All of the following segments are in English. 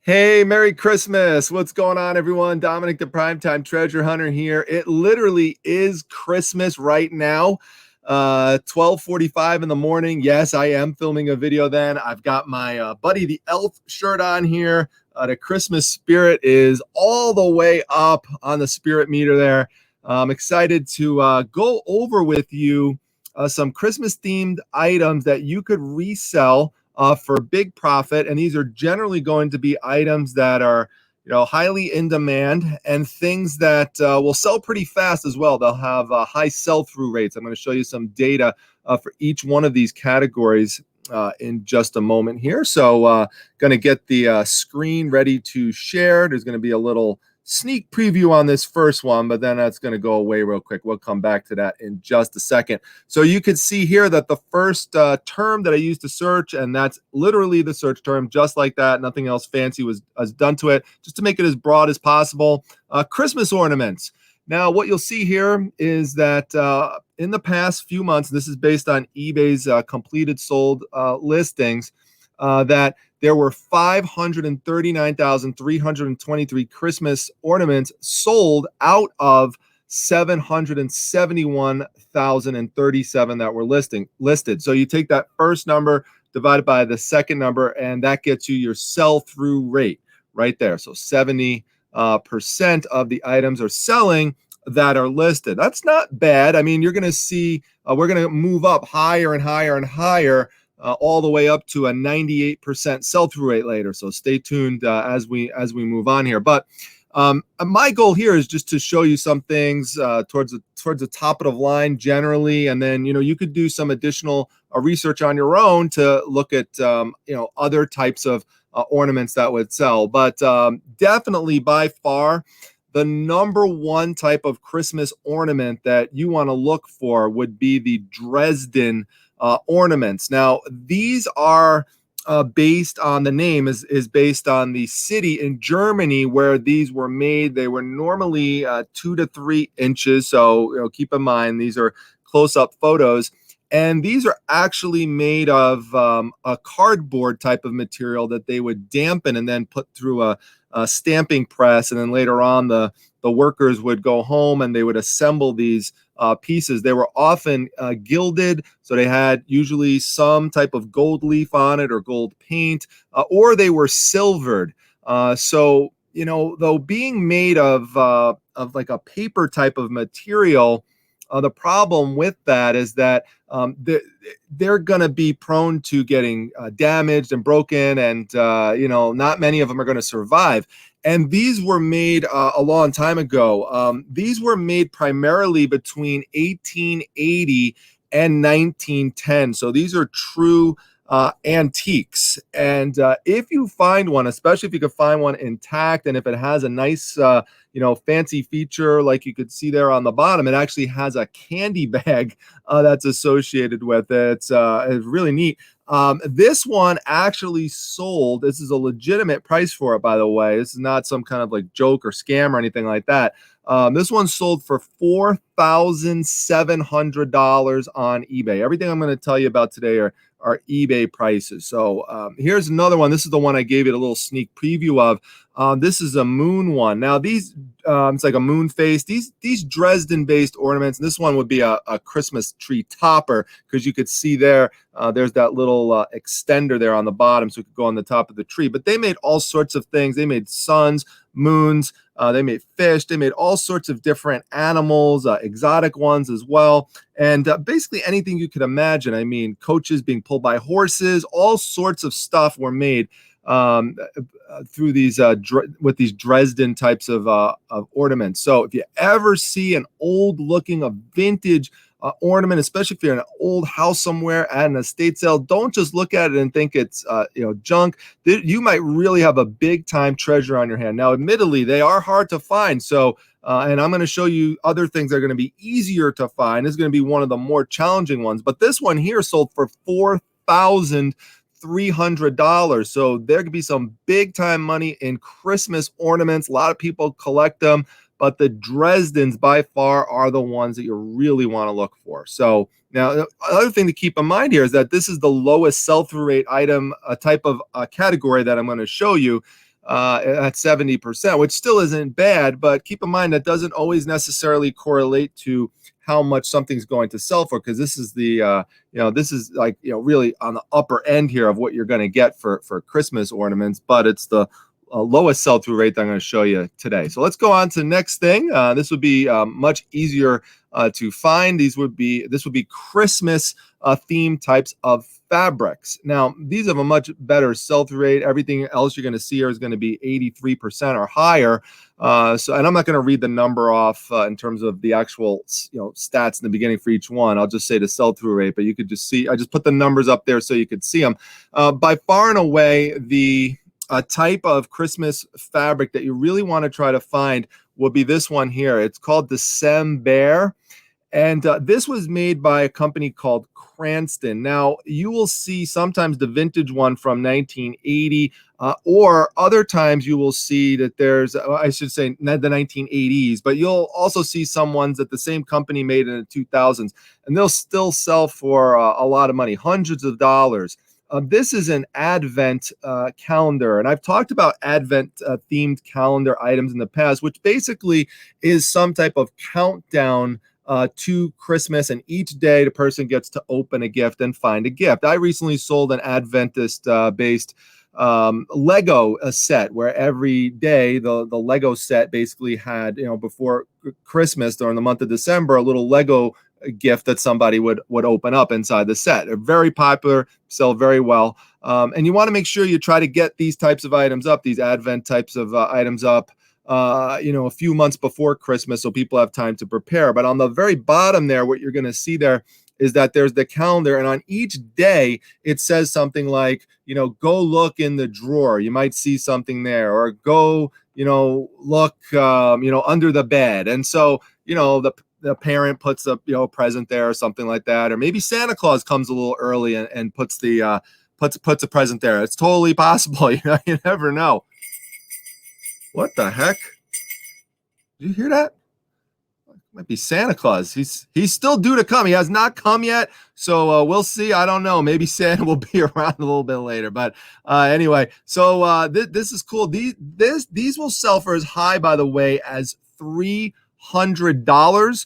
Hey, Merry Christmas. What's going on, everyone? Dominic, the Primetime Treasure Hunter here. It literally is Christmas right now, 12:45 in the morning. Yes, I am filming a video then. I've got my Buddy the Elf shirt on here. The Christmas spirit is all the way up on the spirit meter there. I'm excited to go over with you some Christmas-themed items that you could resell for big profit. And these are generally going to be items that are, highly in demand and things that will sell pretty fast as well. They'll have high sell-through rates. I'm going to show you some data for each one of these categories in just a moment here. So going to get the screen ready to share. There's going to be a little sneak preview on this first one, but then that's going to go away real quick. We'll come back to that in just a second. So you can see here that the first term that I used to search, and that's literally the search term, just like that. Nothing else fancy was done to it, just to make it as broad as possible. Christmas ornaments. Now, what you'll see here is that in the past few months, this is based on eBay's completed sold listings, that there were 539,323 Christmas ornaments sold out of 771,037 that were listed. So you take that first number divided by the second number, and that gets you your sell-through rate right there. So 70% of the items are selling that are listed. That's not bad. I mean, you're going to see we're going to move up higher and higher and higher, all the way up to a 98% sell-through rate later. So stay tuned as we move on here. But my goal here is just to show you some things towards the top of the line generally, and then you could do some additional research on your own to look at other types of ornaments that would sell. But definitely by far, the number one type of Christmas ornament that you want to look for would be the Dresden ornaments. Now, these are based on the name is based on the city in Germany where these were made. They were normally 2 to 3 inches. So keep in mind these are close-up photos. And these are actually made of a cardboard type of material that they would dampen and then put through a stamping press. And then later on, the workers would go home and they would assemble these pieces. They were often gilded, so they had usually some type of gold leaf on it or gold paint, or they were silvered. So though being made of like a paper type of material, the problem with that is that they're going to be prone to getting damaged and broken, and not many of them are going to survive. And these were made a long time ago. These were made primarily between 1880 and 1910. So these are true antiques. And if you find one, especially if you could find one intact, and if it has a nice fancy feature like you could see there on the bottom, it actually has a candy bag that's associated with it. It's really neat. This one actually sold. This is a legitimate price for it, by the way. This is not some kind of like joke or scam or anything like that. This one sold for $4,700 on eBay. Everything I'm going to tell you about today are eBay prices. So here's another one. This is the one I gave you a little sneak preview of. This is a moon one. Now these, it's like a moon face. These Dresden-based ornaments. This one would be a Christmas tree topper, because you could see there, there's that little extender there on the bottom, so it could go on the top of the tree. But they made all sorts of things. They made suns, moons. They made fish. They made all sorts of different animals, exotic ones as well. And basically anything you could imagine. I mean, coaches being pulled by horses, all sorts of stuff were made through these with these Dresden types of ornaments. So if you ever see an old looking, a vintage ornament, especially if you're in an old house somewhere at an estate sale, don't just look at it and think it's junk. You might really have a big time treasure on your hand. Now, admittedly, they are hard to find. So and I'm going to show you other things that are going to be easier to find. This is going to be one of the more challenging ones. But this one here sold for $4,300. So there could be some big time money in Christmas ornaments. A lot of people collect them, but the Dresdens by far are the ones that you really want to look for. So now, another thing to keep in mind here is that this is the lowest sell-through rate item type of category that I'm going to show you. at 70%, which still isn't bad, but keep in mind that doesn't always necessarily correlate to how much something's going to sell for, because this is the this is like, really on the upper end here of what you're going to get for Christmas ornaments, but it's the lowest sell-through rate that I'm going to show you today. So let's go on to the next thing. This would be much easier to find. This would be Christmas theme types of fabrics. Now, these have a much better sell-through rate. Everything else you're going to see here is going to be 83% or higher. And I'm not going to read the number off in terms of the actual stats in the beginning for each one. I'll just say the sell-through rate, but you could just see. I just put the numbers up there so you could see them. By far and away, the type of Christmas fabric that you really want to try to find will be this one here. It's called December. And this was made by a company called Cranston. Now, you will see sometimes the vintage one from 1980, or other times you will see that there's, I should say, not the 1980s, but you'll also see some ones that the same company made in the 2000s, and they'll still sell for a lot of money, hundreds of dollars. This is an Advent calendar, and I've talked about Advent themed calendar items in the past, which basically is some type of countdown to Christmas, and each day the person gets to open a gift and find a gift. I recently sold an Adventist based Lego set where every day the Lego set basically had, before Christmas during the month of December, a little Lego gift that somebody would open up inside the set. They're very popular, sell very well, and you want to make sure you try to get these types of items up, these Advent types of items up a few months before Christmas, so people have time to prepare. But on the very bottom there, what you're going to see there is that there's the calendar, and on each day it says something like, go look in the drawer, you might see something there, or go, look, under the bed. And so, the parent puts a present there or something like that, or maybe Santa Claus comes a little early and puts the puts a present there. It's totally possible. You never know. What the heck? Did you hear that? Might be Santa Claus. He's still due to come. He has not come yet, so we'll see. I don't know. Maybe Santa will be around a little bit later. But anyway, so this is cool. These will sell for as high, by the way, as $300.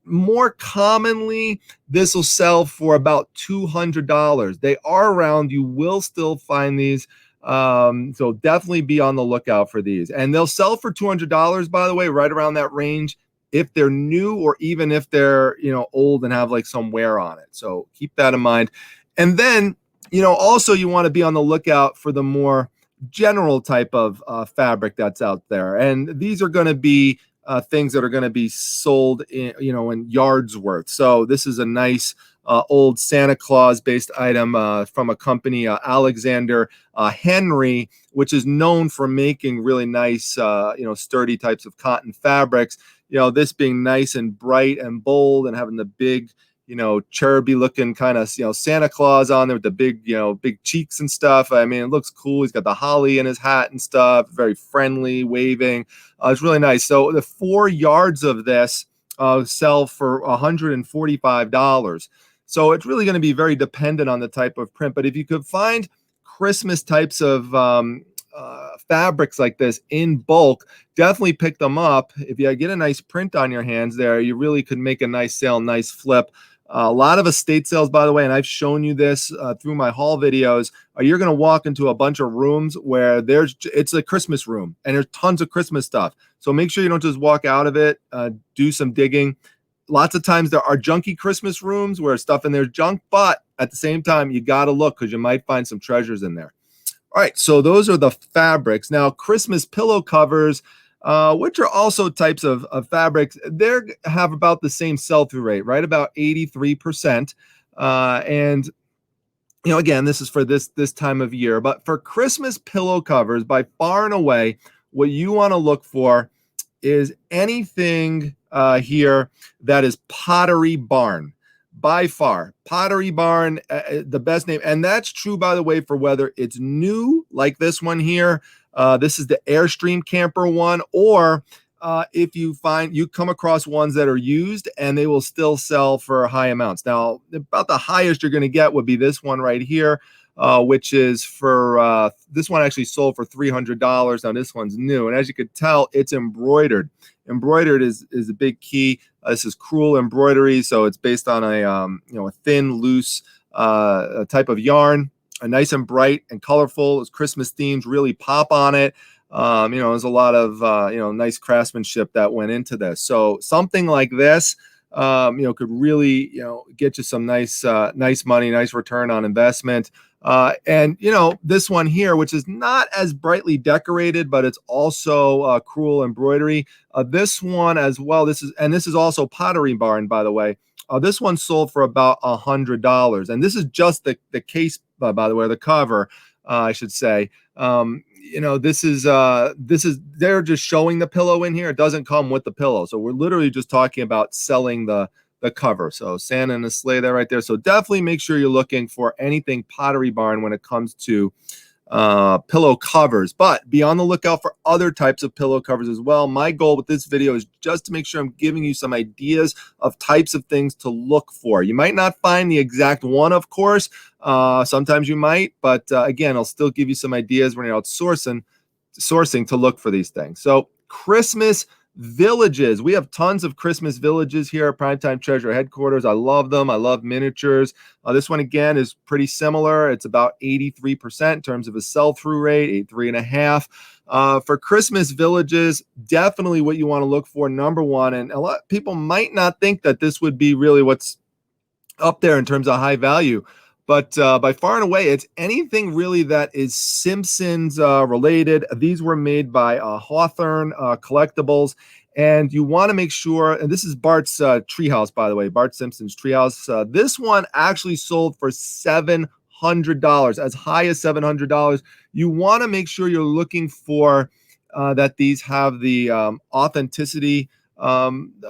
More commonly, this will sell for about $200. They are around. You will still find these. So definitely be on the lookout for these, and they'll sell for $200, by the way, right around that range, if they're new, or even if they're old and have like some wear on it. So keep that in mind. And then also you want to be on the lookout for the more general type of fabric that's out there, and these are going to be things that are going to be sold in yards worth. So this is a nice old Santa Claus based item from a company, Alexander Henry, which is known for making really nice sturdy types of cotton fabrics. This being nice and bright and bold and having the big cheruby looking kind of Santa Claus on there with the big big cheeks and stuff. I mean, it looks cool. He's got the holly in his hat and stuff, very friendly, waving. It's really nice. So the 4 yards of this sell for $145. So it's really going to be very dependent on the type of print. But if you could find Christmas types of fabrics like this in bulk, definitely pick them up. If you get a nice print on your hands there, you really could make a nice sale, nice flip. A lot of estate sales, by the way, and I've shown you this through my haul videos, you're going to walk into a bunch of rooms where it's a Christmas room and there's tons of Christmas stuff. So make sure you don't just walk out of it, do some digging. Lots of times there are junky Christmas rooms where stuff in there is junk, but at the same time, you got to look because you might find some treasures in there. All right, so those are the fabrics. Now, Christmas pillow covers, which are also types of fabrics, they have about the same sell-through rate, right? About 83%. And again, this is for this time of year. But for Christmas pillow covers, by far and away, what you want to look for is anything here that is Pottery Barn. By far, Pottery Barn, the best name. And that's true, by the way, for whether it's new, like this one here. This is the Airstream Camper one, or if you come across ones that are used and they will still sell for high amounts. Now, about the highest you're going to get would be this one right here. which is for this one actually sold for $300. Now this one's new, and as you could tell, it's embroidered. Embroidered is a big key. This is crewel embroidery, so it's based on a a thin, loose type of yarn. Nice and bright and colorful. It's Christmas themes really pop on it. There's a lot of nice craftsmanship that went into this. So something like this, could really get you some nice money, nice return on investment. And this one here, which is not as brightly decorated, but it's also crewel embroidery. This one as well. This is also Pottery Barn, by the way. This one sold for about $100, and this is just the case, by the way, the cover, I should say. This is they're just showing the pillow in here. It doesn't come with the pillow, so we're literally just talking about selling the cover. So Santa and the sleigh there, right there. So definitely make sure you're looking for anything Pottery Barn when it comes to pillow covers, but be on the lookout for other types of pillow covers as well. My goal with this video is just to make sure I'm giving you some ideas of types of things to look for. You might not find the exact one, of course. Sometimes you might, but again, I'll still give you some ideas when you're out sourcing to look for these things. So Christmas villages. We have tons of Christmas villages here at Primetime Treasure headquarters. I love them. I love miniatures. This one, again, is pretty similar. It's about 83% in terms of a sell-through rate, 83.5%. For Christmas villages, definitely what you want to look for, number one, and a lot of people might not think that this would be really what's up there in terms of high value, but by far and away, it's anything really that is Simpsons related. These were made by Hawthorne Collectibles, and you want to make sure, and this is Bart's treehouse, by the way, Bart Simpson's treehouse. This one actually sold for $700, as high as $700. You want to make sure you're looking for that these have the authenticity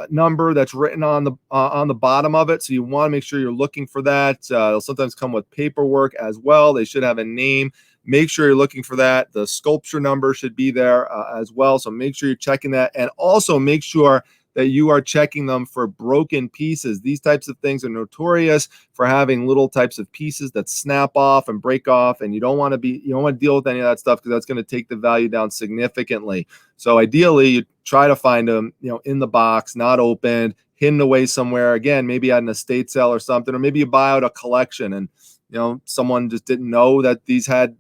number that's written on the bottom of it. So you want to make sure you're looking for that. They'll sometimes come with paperwork as well. They should have a name. Make sure you're looking for that. The sculpture number should be there as well. So make sure you're checking that, and also make sure that you are checking them for broken pieces. These types of things are notorious for having little types of pieces that snap off and break off, and you don't want to deal with any of that stuff, because that's going to take the value down significantly. So ideally, you try to find them, in the box, not opened, hidden away somewhere. Again, maybe at an estate sale or something, or maybe you buy out a collection and someone just didn't know that these had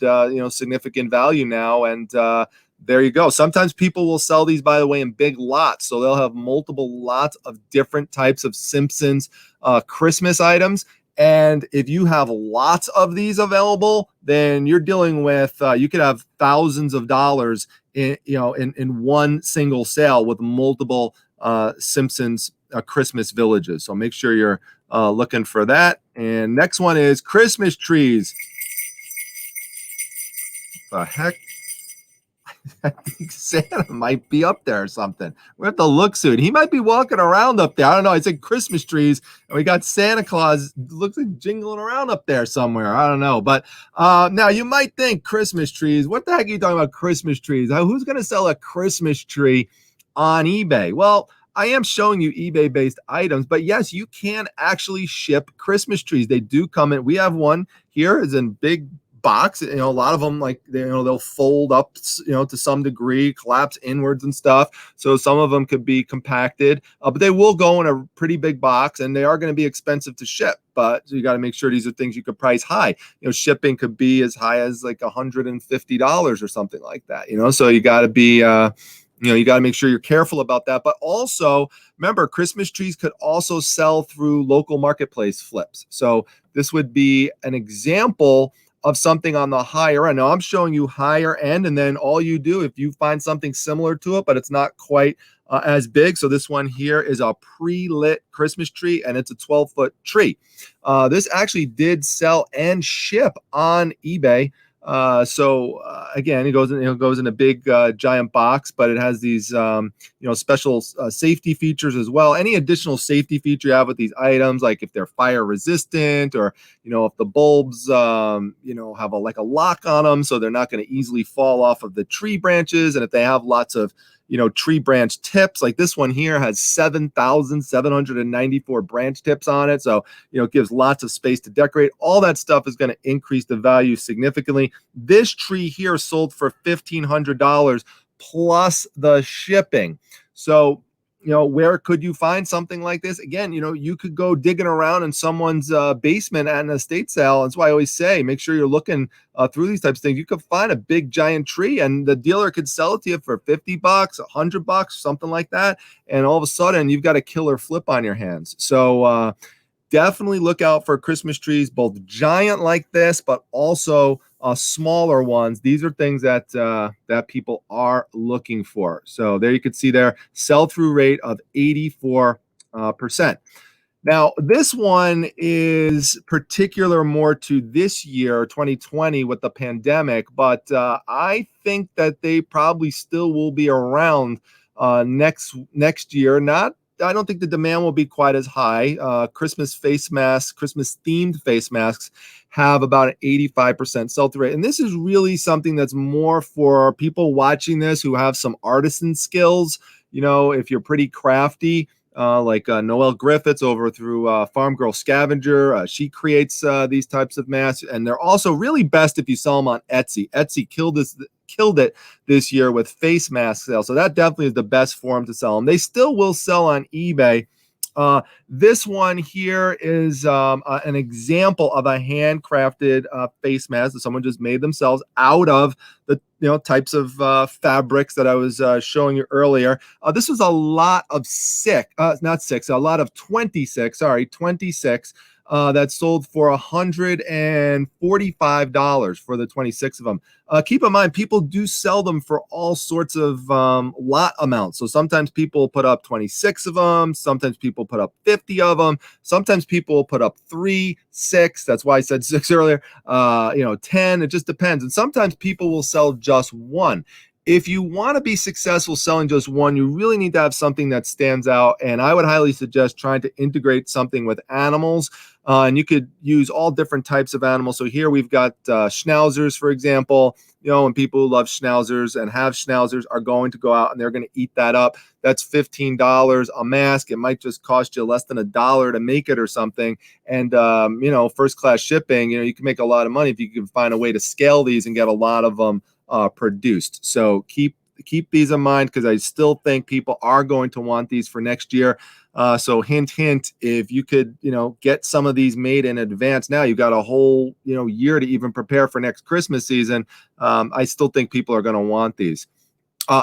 significant value now, and there you go. Sometimes people will sell these, by the way, in big lots. So they'll have multiple lots of different types of Simpsons Christmas items. And if you have lots of these available, then you're dealing with, you could have thousands of dollars in one single sale with multiple Simpsons Christmas villages. So make sure you're looking for that. And next one is Christmas trees. What the heck? I think Santa might be up there or something. We have to look soon. He might be walking around up there. I don't know. I said Christmas trees, and we got Santa Claus looks like jingling around up there somewhere. I don't know. But now you might think Christmas trees. What the heck are you talking about Christmas trees? Who's going to sell a Christmas tree on eBay? Well, I am showing you eBay-based items, but yes, you can actually ship Christmas trees. They do come in. We have one here. It's in big box. A lot of them, like, they'll fold up, to some degree, collapse inwards and stuff. So some of them could be compacted, but they will go in a pretty big box, and they are going to be expensive to ship. But so you got to make sure these are things you could price high. Shipping could be as high as like $150 or something like that. So you got to be, you got to make sure you're careful about that. But also remember, Christmas trees could also sell through local marketplace flips. So this would be an example of something on the higher end. Now I'm showing you higher end, and then all you do, if you find something similar to it, but it's not quite as big. So this one here is a pre-lit Christmas tree, and it's a 12-foot tree. This actually did sell and ship on eBay. Again, it goes in a big giant box, but it has these special safety features as well. Any additional safety feature you have with these items, like if they're fire resistant, or if the bulbs have a lock on them, so they're not going to easily fall off of the tree branches, and if they have lots of tree branch tips. Like this one here has 7,794 branch tips on it. So, it gives lots of space to decorate. All that stuff is going to increase the value significantly. This tree here sold for $1,500 plus the shipping. So, where could you find something like this? Again, you could go digging around in someone's basement at an estate sale. That's why I always say, make sure you're looking through these types of things. You could find a big giant tree and the dealer could sell it to you for $50, $100, something like that. And all of a sudden you've got a killer flip on your hands. So, definitely look out for Christmas trees, both giant like this, but also smaller ones. These are things that that people are looking for. So there you can see their sell-through rate of 84%. Now, this one is particular more to this year, 2020, with the pandemic, but I think that they probably still will be around next year. I don't think the demand will be quite as high. Christmas face masks, Christmas themed face masks have about an 85% sell-through rate. And this is really something that's more for people watching this who have some artisan skills. If you're pretty crafty, like Noelle Griffiths over through Farm Girl Scavenger. She creates these types of masks, and they're also really best if you sell them on Etsy. Etsy killed it this year with face mask sales. So that definitely is the best form to sell them. They still will sell on eBay. This one here is an example of a handcrafted face mask that someone just made themselves out of the types of fabrics that I was showing you earlier. This was a lot of 26 that sold for $145 for the 26 of them. Keep in mind, people do sell them for all sorts of lot amounts. So sometimes people put up 26 of them. Sometimes people put up 50 of them. Sometimes people put up 3, 6. That's why I said 6 earlier. 10. It just depends. And sometimes people will sell just one. If you want to be successful selling just one, you really need to have something that stands out. And I would highly suggest trying to integrate something with animals. And you could use all different types of animals. So here we've got schnauzers, for example. And people who love schnauzers and have schnauzers are going to go out and they're going to eat that up. That's $15 a mask. It might just cost you less than $1 to make it or something. And, first class shipping, you can make a lot of money if you can find a way to scale these and get a lot of them produced. So keep these in mind, because I still think people are going to want these for next year. So hint, if you could, get some of these made in advance now, you've got a whole, year to even prepare for next Christmas season. I still think people are going to want these.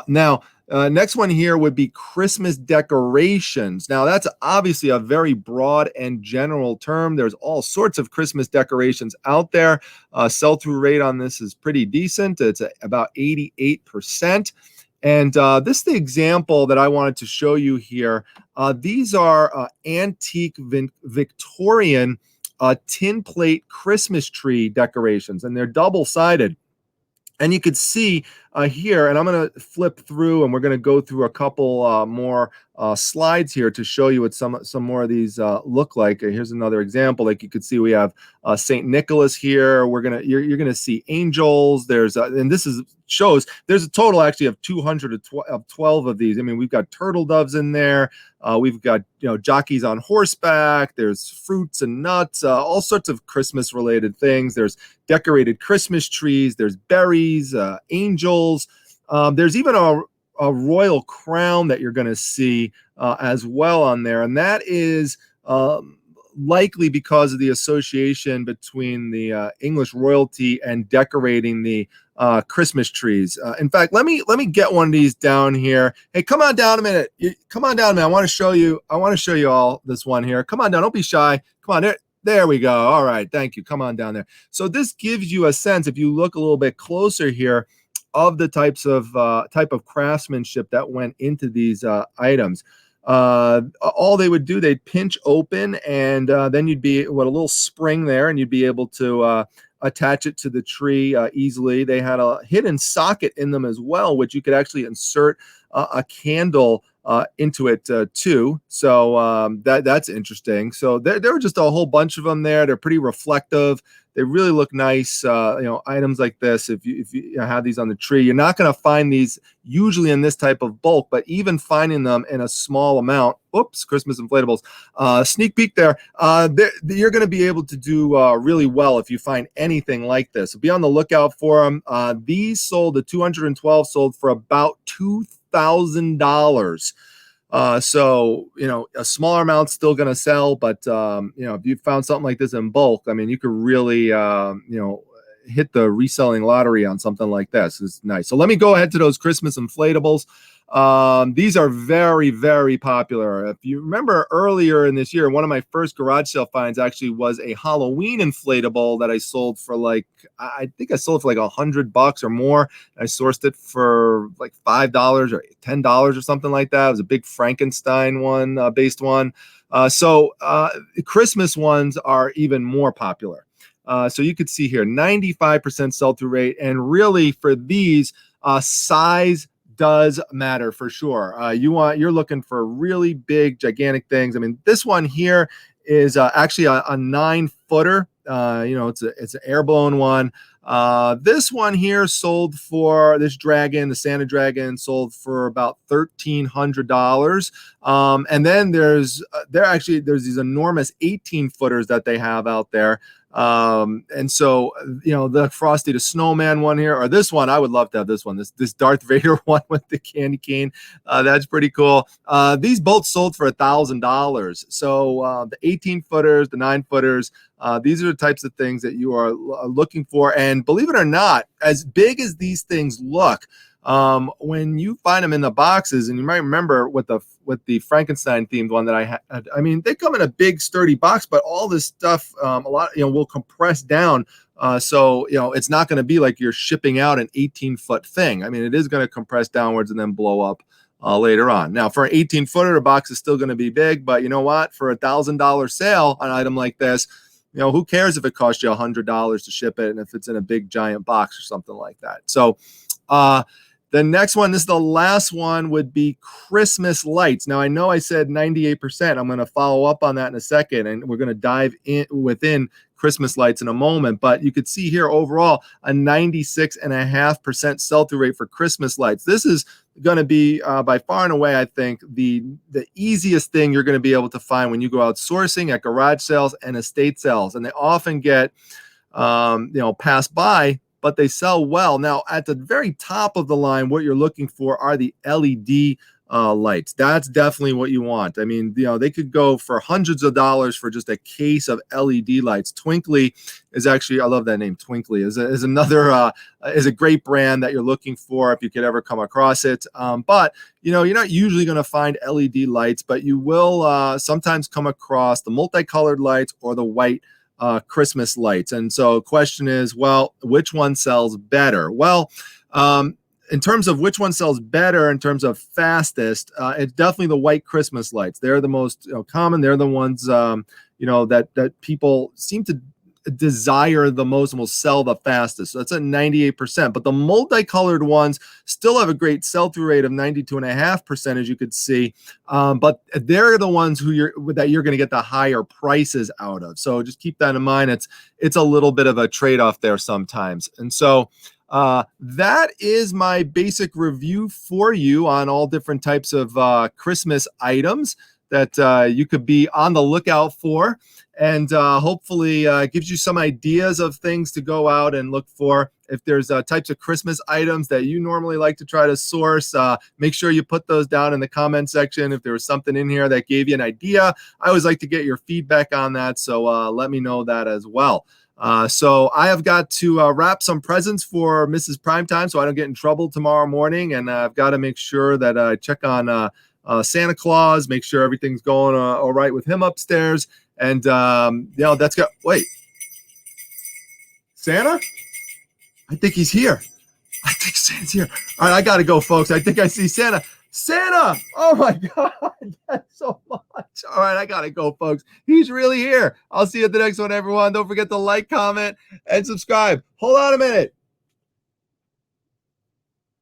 Now, next one here would be Christmas decorations. Now, that's obviously a very broad and general term. There's all sorts of Christmas decorations out there. Sell-through rate on this is pretty decent. It's about 88%. And this is the example that I wanted to show you here. These are antique Victorian tin plate Christmas tree decorations, and they're double-sided. And you could see here, and I'm going to flip through, and we're going to go through a couple more slides here to show you what some more of these look like. Here's another example. Like you could see, we have St. Nicholas here. You're gonna see angels. There's and this shows there's a total actually of 212 of these. I mean, we've got turtle doves in there. We've got jockeys on horseback. There's fruits and nuts. All sorts of Christmas related things. There's decorated Christmas trees. There's berries, angels. There's even a royal crown that you're going to see as well on there, and that is likely because of the association between the English royalty and decorating the Christmas trees. In fact, let me get one of these down here. Hey, come on down a minute. Come on down a minute. I want to show you all this one here. Come on down. Don't be shy. Come on. There we go. All right. Thank you. Come on down there. So this gives you a sense, if you look a little bit closer here, of the type of craftsmanship that went into these items. All they would do, they'd pinch open, and then you'd be a little spring there, and you'd be able to attach it to the tree easily. They had a hidden socket in them as well, which you could actually insert a candle into it too. So that's interesting. So there were just a whole bunch of them there. They're pretty reflective. They really look nice. Items like this, if you have these on the tree, you're not going to find these usually in this type of bulk, but even finding them in a small amount, oops, Christmas inflatables, sneak peek there, you're going to be able to do really well if you find anything like this. So be on the lookout for them. These sold, the 212 sold for about $2,000. So, a smaller amount's still going to sell, but, if you found something like this in bulk, I mean, you could really, hit the reselling lottery on something like this. It's nice. So let me go ahead to those Christmas inflatables. These are very, very popular. If you remember earlier in this year, one of my first garage sale finds actually was a Halloween inflatable that I sold for I think I sold it for like $100 or more. I sourced it for like $5 or $10 or something like that. It was a big Frankenstein based one. So Christmas ones are even more popular. So you could see here 95% sell-through rate, and really for these, size does matter for sure. You're looking for really big, gigantic things. I mean, this one here is actually a 9-footer. It's an air-blown one. This one here sold for this dragon, the Santa dragon, sold for about $1,300. And then there's these enormous 18-footers that they have out there. And so, the Frosty the Snowman one here, or this one, I would love to have this one, this Darth Vader one with the candy cane. That's pretty cool. These both sold for $1,000. So, the 18-footers, the 9-footers, these are the types of things that you are looking for. And believe it or not, as big as these things look, when you find them in the boxes, and you might remember with the Frankenstein themed one that I had, I mean, they come in a big sturdy box, but all this stuff, a lot, will compress down. So, it's not going to be like you're shipping out an 18-foot thing. I mean, it is going to compress downwards and then blow up later on. Now, for an 18-footer, the box is still going to be big, but you know what? For $1,000 sale on an item like this, who cares if it costs you $100 to ship it and if it's in a big giant box or something like that. So, the next one, this is the last one, would be Christmas lights. Now, I know I said 98%. I'm going to follow up on that in a second, and we're going to dive in within Christmas lights in a moment. But you could see here overall a 96.5% sell-through rate for Christmas lights. This is going to be by far and away, I think, the easiest thing you're going to be able to find when you go out sourcing at garage sales and estate sales. And they often get, passed by, but they sell well. Now, at the very top of the line, what you're looking for are the LED lights. That's definitely what you want. I mean, they could go for hundreds of dollars for just a case of LED lights. Twinkly is actually, I love that name. Twinkly is another is a great brand that you're looking for if you could ever come across it. But you're not usually going to find LED lights, but you will sometimes come across the multicolored lights or the white Christmas lights. And so question is, well, which one sells better? Well, in terms of which one sells better in terms of fastest, it's definitely the white Christmas lights. They're the most common. They're the ones that people seem to desire the most and will sell the fastest. So that's at 98%. But the multicolored ones still have a great sell-through rate of 92.5%, as you could see. But they're the ones that you're going to get the higher prices out of. So just keep that in mind. It's a little bit of a trade-off there sometimes. And so that is my basic review for you on all different types of Christmas items that you could be on the lookout for, and hopefully gives you some ideas of things to go out and look for. If there's types of Christmas items that you normally like to try to source, make sure you put those down in the comment section. If there was something in here that gave you an idea, I always like to get your feedback on that, so let me know that as well. So I have got to wrap some presents for Mrs. Primetime so I don't get in trouble tomorrow morning, and I've got to make sure that I check on Santa Claus, make sure everything's going all right with him upstairs. And, that's good. Wait, Santa? I think he's here. I think Santa's here. All right, I got to go, folks. I think I see Santa. Santa! Oh, my God. That's so much. All right, I got to go, folks. He's really here. I'll see you at the next one, everyone. Don't forget to like, comment, and subscribe. Hold on a minute.